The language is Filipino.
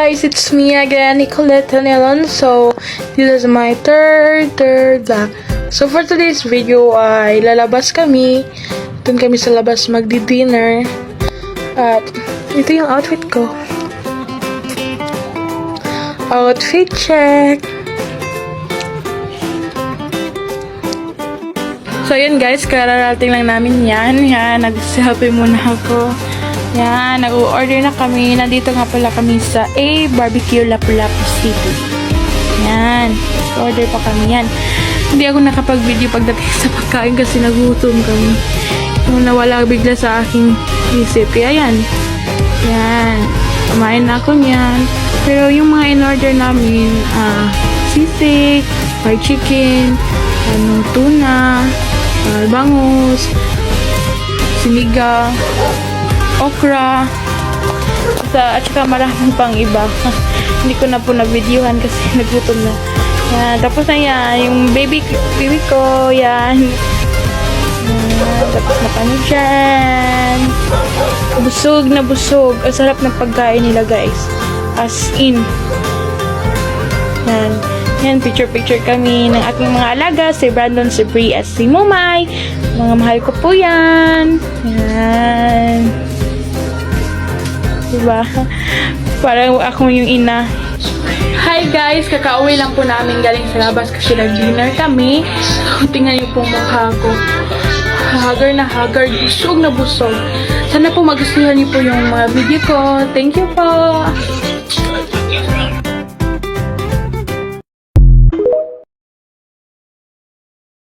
guys, it's me again, Nicolette Tanelon. So, this is my third vlog. So, for today's video ay lalabas kami. Doon kami sa labas magdi-dinner. At ito yung outfit ko. Outfit check! So, yun guys, kararating lang namin yan. Yan, nag-selfie muna ako. Yan, nag-order na kami. Nandito nga pala kami sa A Barbecue Lapu-Lapu City. Yan, order pa kami yan. Hindi ako nakapag-video pagdating sa pagkain kasi nagutom kami. Yung nawala bigla sa aking isip. Kaya yan. Yan, kumain na ako niyan. Pero yung mga in-order namin, sisig, fried chicken, tuna, bangus, sinigang, okra, at saka maraming pang iba. Hindi ko na po na-videohan kasi nagutom na. Yan, tapos na yan, yung baby ko, yan. Tapos na kami dyan. Busog na busog. Ang sarap ng pagkain nila guys. As in. Yan. Yan, picture kami ng aking mga alaga. Si Brandon, si Brie, at si Mumay. Mga mahal ko po yan. Yan. Diba? Parang ako yung ina. Hi guys! Kakauwi lang po namin galing sa labas kasi nag-dinner kami. So, tingnan niyo po mukha ko. Hagar na hagar. Busog na busog. Sana po magustuhan niyo po yung mga video ko. Thank you po!